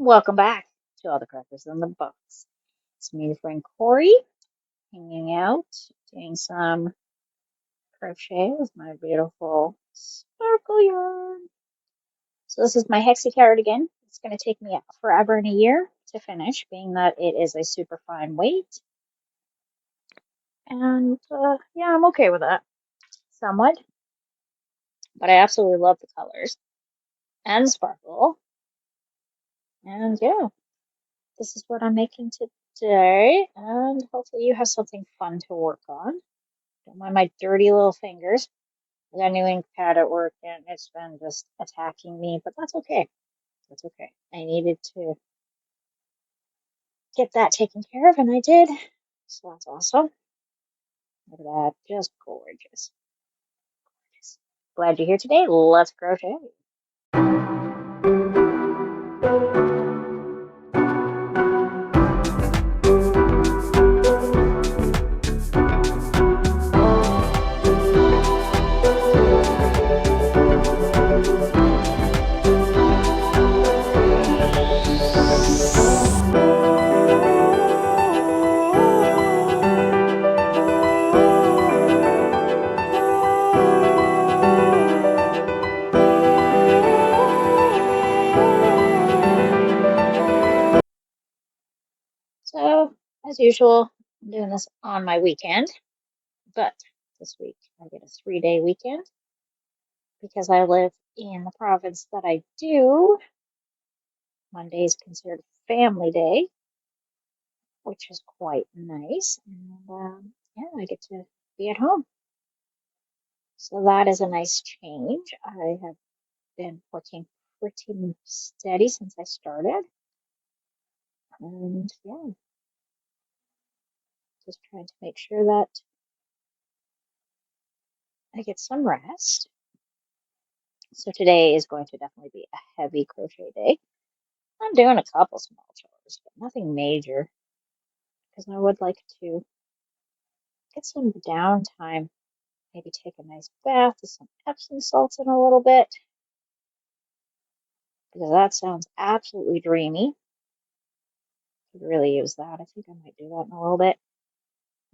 Welcome back to All the Crackers in the Box. It's me, your friend Corey, hanging out, doing some crochet with my beautiful sparkle yarn. So this is my Hexie cardigan. It's going to take me forever and a year to finish, being that it is a super fine weight. And yeah, I'm okay with that, somewhat. But I absolutely love the colors and sparkle. And yeah, this is what I'm making today. And hopefully you have something fun to work on. Don't mind my dirty little fingers. I got a new ink pad at work and it's been just attacking me, but that's okay. That's okay. I needed to get that taken care of and I did. So that's awesome. Look at that. Just gorgeous. Glad you're here today. Let's crochet. So, as usual, I'm doing this on my weekend, but this week I get a 3-day weekend because I live in the province that I do. Monday is considered family day, which is quite nice. And yeah, I get to be at home. So that is a nice change. I have been working pretty steady since I started. And yeah, just trying to make sure that I get some rest. So today is going to definitely be a heavy crochet day. I'm doing a couple small chores, but nothing major because I would like to get some downtime. Maybe take a nice bath with some Epsom salts in a little bit because that sounds absolutely dreamy. Could really use that. I think I might do that in a little bit.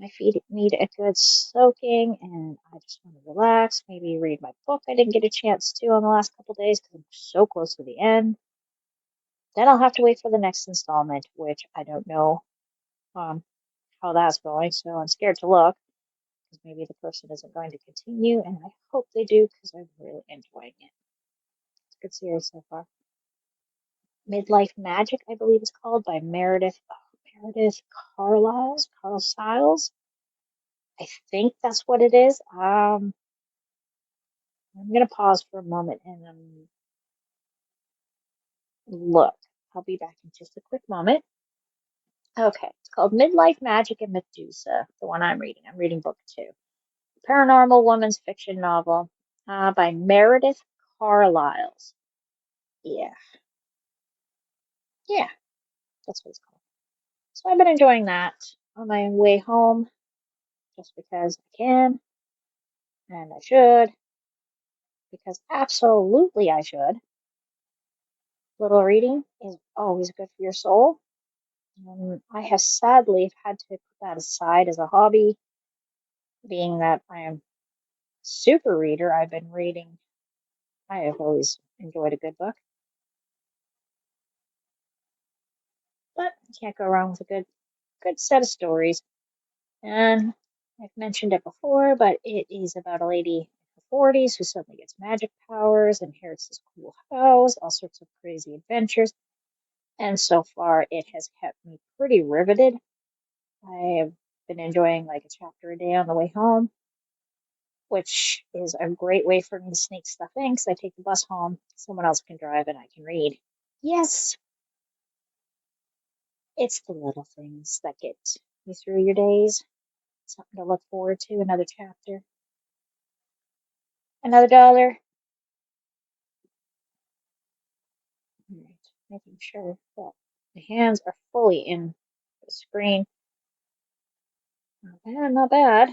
My feet need a good soaking, and I just want to relax. Maybe read my book I didn't get a chance to on the last couple days because I'm so close to the end. Then I'll have to wait for the next installment, which I don't know how that's going. So I'm scared to look because maybe the person isn't going to continue, and I hope they do because I'm really enjoying it. It's a good series so far. Midlife Magic, I believe it's called, by Meredith Carl Stiles. I think that's what it is. I'm gonna pause for a moment and look. I'll be back in just a quick moment. Okay, it's called Midlife Magic and Medusa, the one I'm reading. I'm reading book 2. Paranormal woman's fiction novel by Meredith Carlisle. Yeah, yeah, that's what it's called. So I've been enjoying that on my way home just because I can and I should, because absolutely I should. Little reading is always good for your soul. I have sadly had to put that aside as a hobby, being that I am a super reader. I've been reading. I have always enjoyed a good book, but you can't go wrong with a good set of stories. And I've mentioned it before, but it is about a lady in her 40s who suddenly gets magic powers, inherits this cool house, all sorts of crazy adventures. And so far, it has kept me pretty riveted. I have been enjoying like a chapter a day on the way home, which is a great way for me to sneak stuff in because I take the bus home. Someone else can drive and I can read. Yes, it's the little things that get you through your days. Something to look forward to, another chapter, another dollar. All right, making sure that the hands are fully in the screen. Not bad, not bad.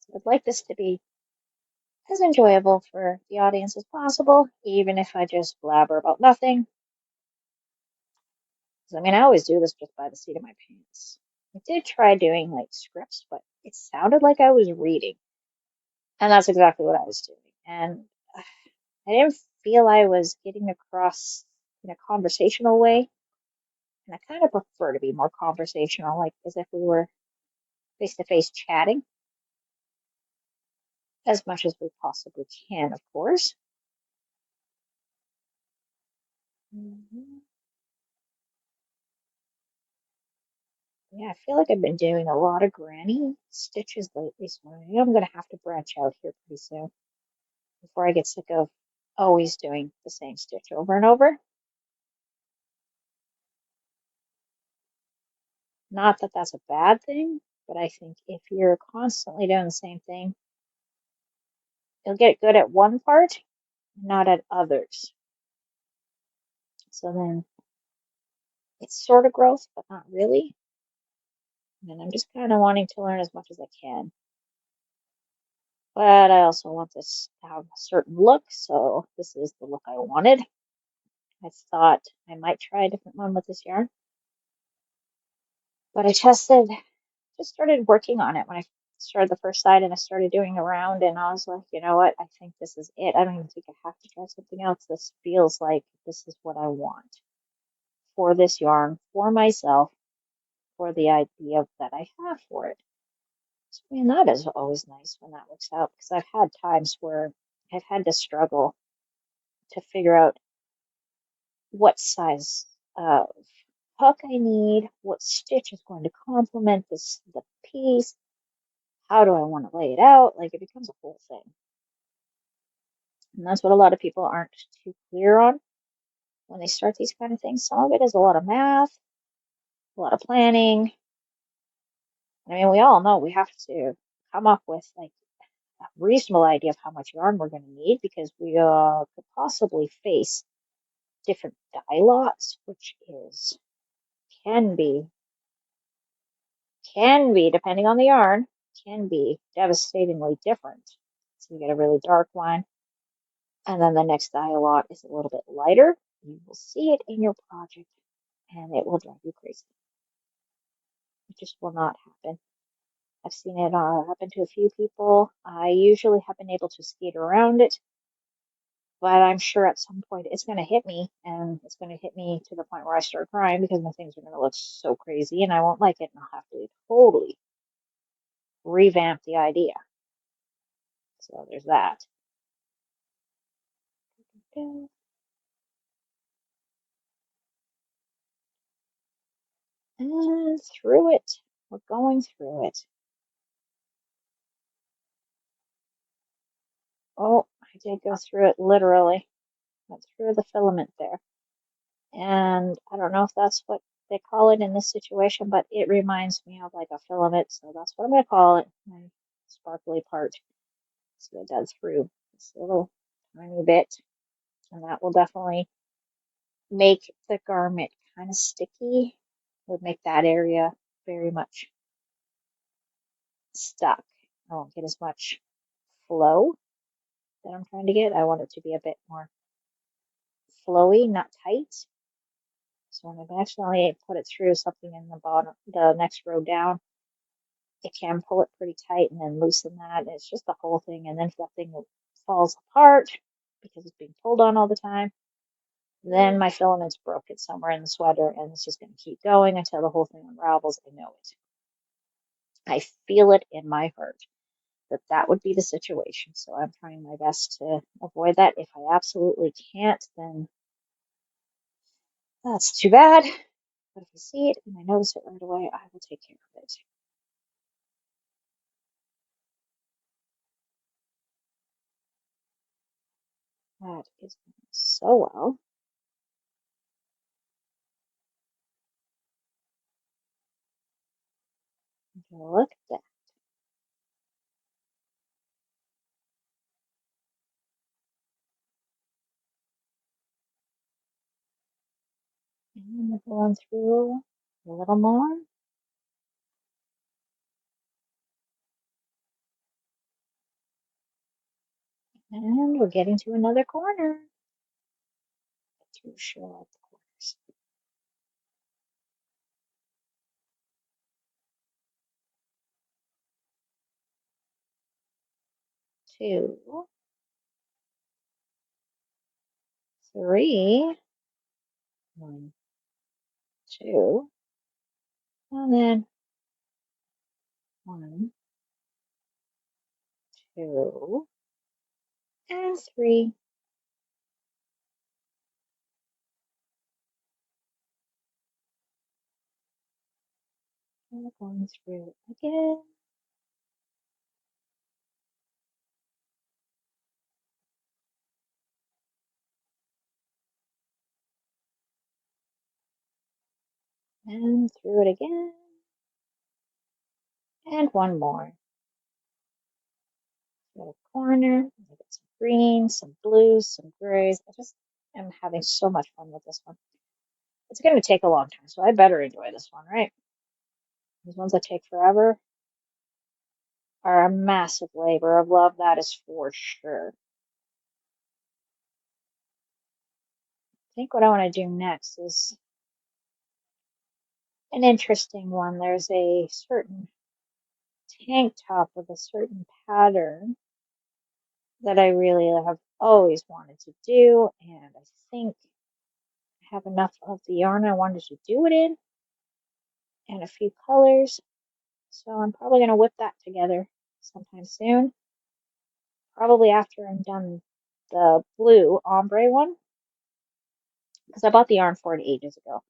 So I'd like this to be as enjoyable for the audience as possible, even if I just blabber about nothing. 'Cause, I mean, I always do this just by the seat of my pants. I did try doing like scripts, but it sounded like I was reading, and that's exactly what I was doing. And I didn't feel I was getting across in a conversational way, and I kind of prefer to be more conversational, like as if we were face to face chatting, as much as we possibly can, of course. Mhm. Yeah, I feel like I've been doing a lot of granny stitches lately, so I think I'm gonna have to branch out here pretty soon before I get sick of always doing the same stitch over and over. Not that that's a bad thing, but I think if you're constantly doing the same thing, you'll get good at one part, not at others. So then it's sort of growth, but not really. And I'm just kind of wanting to learn as much as I can. But I also want this to have a certain look, so this is the look I wanted. I thought I might try a different one with this yarn, but I just started working on it when I started the first side and I started doing around, and I was like, you know what? I think this is it. I don't even think I have to try something else. This feels like this is what I want for this yarn, for myself, for the idea that I have for it. So, I mean, that is always nice when that works out because I've had times where I've had to struggle to figure out what size of hook I need, what stitch is going to complement the piece, how do I want to lay it out? Like it becomes a whole thing. And that's what a lot of people aren't too clear on when they start these kind of things. Some of it is a lot of math, a lot of planning. I mean, we all know we have to come up with like a reasonable idea of how much yarn we're going to need because we could possibly face different dye lots, which is can be depending on the yarn, can be devastatingly different. So you get a really dark one, and then the next dye lot is a little bit lighter. You will see it in your project, and it will drive you crazy. It just will not happen. I've seen it happen to a few people. I usually have been able to skate around it, but I'm sure at some point it's going to hit me, and it's going to hit me to the point where I start crying because my things are going to look so crazy, and I won't like it, and I'll have to totally revamp the idea. So there's that. And through it. We're going through it. Oh, I did go through it literally. Went through the filament there. And I don't know if that's what they call it in this situation, but it reminds me of like a filament, so that's what I'm going to call it. My sparkly part. So I dug through this little tiny bit, and that will definitely make the garment kind of sticky. Would make that area very much stuck. I won't get as much flow that I'm trying to get. I want it to be a bit more flowy, not tight. So when I accidentally put it through something in the bottom, the next row down, it can pull it pretty tight and then loosen that. And it's just the whole thing. And then if that thing falls apart because it's being pulled on all the time, then my filament's broken somewhere in the sweater and it's just going to keep going until the whole thing unravels. I know it. I feel it in my heart that that would be the situation. So I'm trying my best to avoid that. If I absolutely can't, then that's too bad. But if I see it and I notice it right away, I will take care of it. That is going so well. Look at that. And we're going through a little more. And we're getting to another corner. To show up the corners. 2, 3, 1, 2, and then 1, 2, and 3. And we're going through again. And through it again. And one more. Got a corner. I got some greens, some blues, some grays. I just am having so much fun with this one. It's going to take a long time, so I better enjoy this one, right? These ones that take forever are a massive labor of love, that is for sure. I think what I want to do next is an interesting one. There's a certain tank top with a certain pattern that I really have always wanted to do, and I think I have enough of the yarn I wanted to do it in and a few colors. So I'm probably going to whip that together sometime soon. Probably after I'm done the blue ombre one, because I bought the yarn for it ages ago.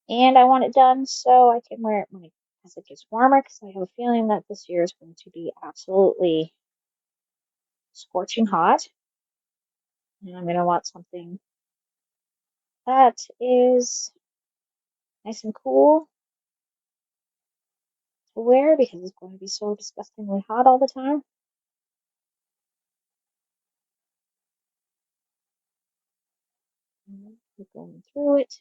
And I want it done so I can wear it as it gets warmer, because I have a feeling that this year is going to be absolutely scorching hot. And I'm going to want something that is nice and cool to wear, because it's going to be so disgustingly hot all the time. We're going through it,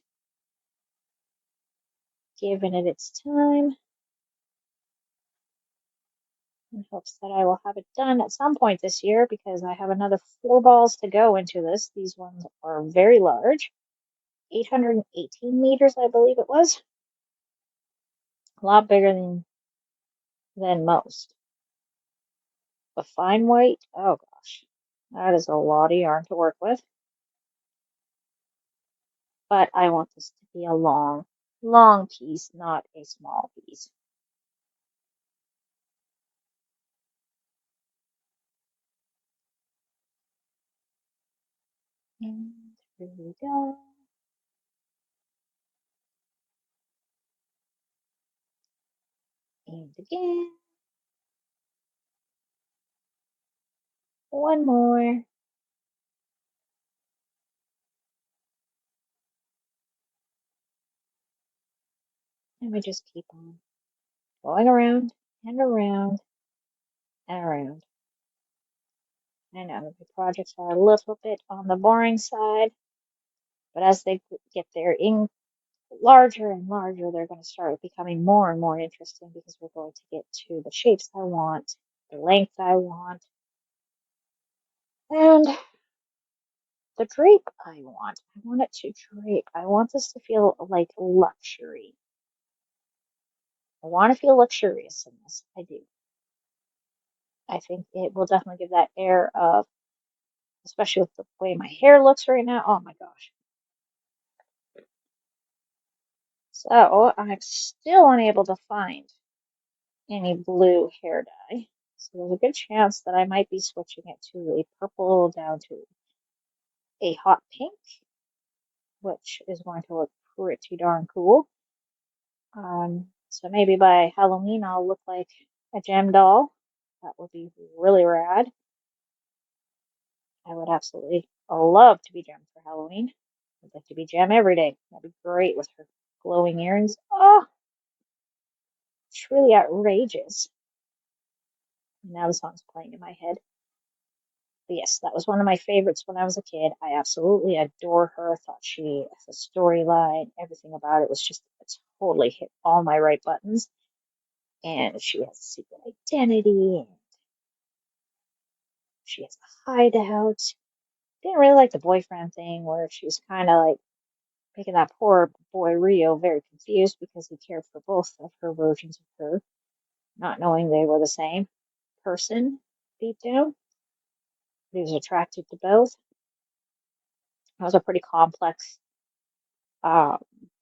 giving it its time, in hopes that I will have it done at some point this year, because I have another 4 balls to go into this. These ones are very large, 818 meters, I believe it was. A lot bigger than most. The fine weight, oh gosh, that is a lot of yarn to work with. But I want this to be a long, long piece, not a small piece. And here we go. And again. One more. And we just keep on going around and around and around. I know the projects are a little bit on the boring side, but as they get their ink larger and larger, they're going to start becoming more and more interesting, because we're going to get to the shapes I want, the length I want, and the drape I want. I want it to drape. I want this to feel like luxury. I want to feel luxurious in this. I do. I think it will definitely give that air of, especially with the way my hair looks right now. Oh my gosh. So I'm still unable to find any blue hair dye. So there's a good chance that I might be switching it to a purple down to a hot pink, which is going to look pretty darn cool. So maybe by Halloween I'll look like a gem doll. That would be really rad. I would absolutely love to be Gem for Halloween. I'd like to be Gem every day. That'd be great with her glowing earrings. Oh, truly outrageous. Now the song's playing in my head. But yes, that was one of my favorites when I was a kid. I absolutely adore her. Thought she, the storyline, everything about it was just, it's totally hit all my right buttons. And she has a secret identity. And She has a hideout. Didn't really like the boyfriend thing where she's kind of like making that poor boy Rio very confused because he cared for both of her versions of her, not knowing they were the same person deep down. He was attracted to both. It was a pretty complex um,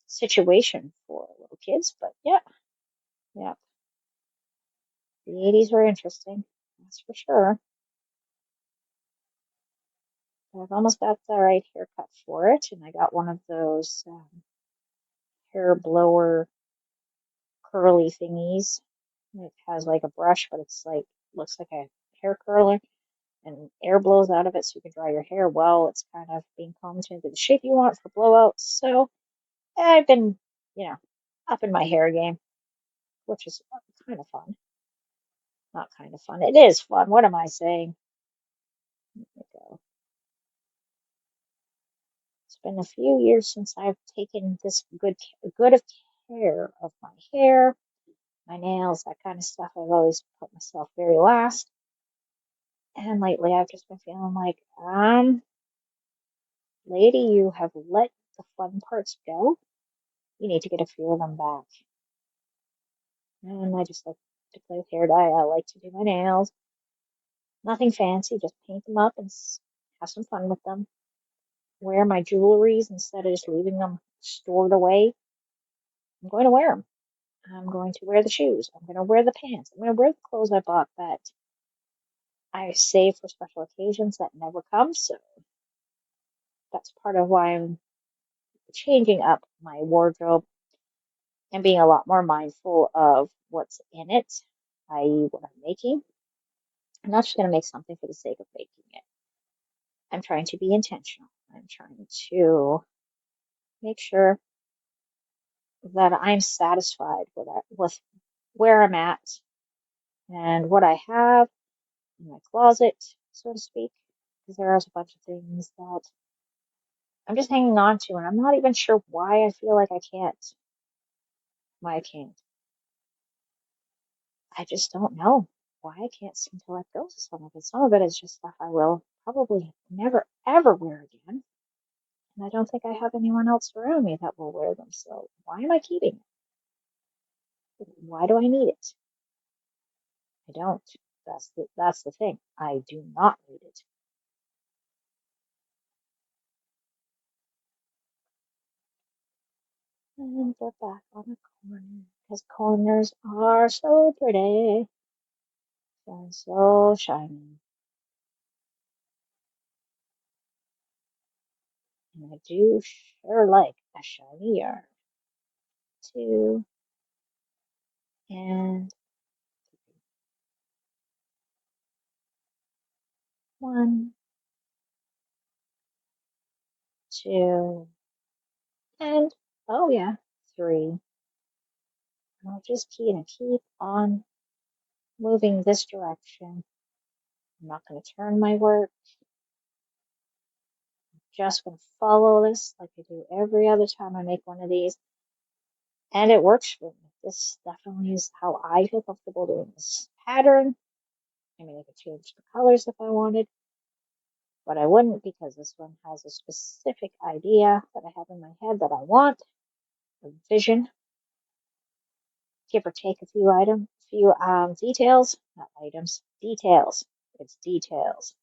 situation for little kids, but yeah, yeah, the 80s were interesting, that's for sure. I've almost got the right haircut for it, and I got one of those hair blower curly thingies. It has like a brush, but it's like looks like a hair curler, and air blows out of it so you can dry your hair well. It's kind of being combed into the shape you want for blowouts. So I've been, you know, up in my hair game, which is kind of fun. Not kind of fun. It is fun. What am I saying? There we go. It's been a few years since I've taken this good of care of my hair, my nails, that kind of stuff. I've always put myself very last. And lately I've just been feeling like, lady, you have let the fun parts go. You need to get a few of them back. And I just like to play with hair dye. I like to do my nails. Nothing fancy, just paint them up and have some fun with them. Wear my jewelries instead of just leaving them stored away. I'm going to wear them. I'm going to wear the shoes. I'm going to wear the pants. I'm going to wear the clothes I bought that I save for special occasions that never come. So that's part of why I'm changing up my wardrobe and being a lot more mindful of what's in it, i.e., what I'm making. I'm not just going to make something for the sake of making it. I'm trying to be intentional. I'm trying to make sure that I'm satisfied with where I'm at and what I have in my closet, so to speak, because there's a bunch of things that I'm just hanging on to, and I'm not even sure why I feel like I can't. Why I can't. I just don't know why I can't seem to let go of some of it. Some of it is just stuff I will probably never ever wear again. And I don't think I have anyone else around me that will wear them. So why am I keeping it? Why do I need it? I don't. That's the thing. I do not need it. And we're back on the corner because corners are so pretty and so shiny. And I do sure like a shiny yarn. Two and one, two, and oh yeah, three. I'll just keep on moving this direction. I'm not going to turn my work. I'm just going to follow this like I do every other time I make one of these. And it works for me. This definitely is how I feel comfortable doing this pattern. I mean, I could change the colors if I wanted, but I wouldn't because this one has a specific idea that I have in my head that I want, a vision, give or take a few details, not items, details. It's details.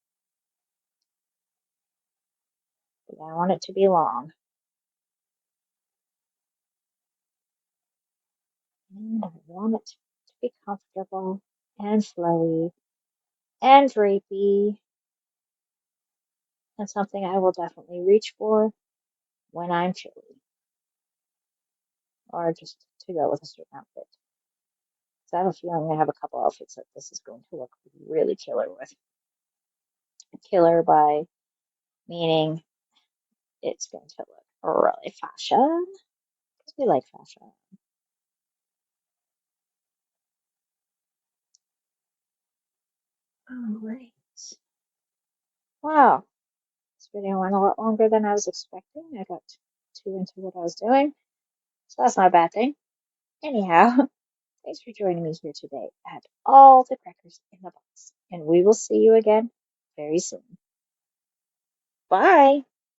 But I want it to be long. And I want it to be comfortable and flowy and drapey and something I will definitely reach for when I'm chilly or just to go with a certain outfit. So I have a feeling I have a couple outfits that this is going to look really killer with. Killer by meaning it's going to look really fashion because we like fashion. All right. Wow, this video went a lot longer than I was expecting. I got too into what I was doing, so that's not a bad thing. Anyhow, thanks for joining me here today at All the Crackers in the Box, and we will see you again very soon. Bye.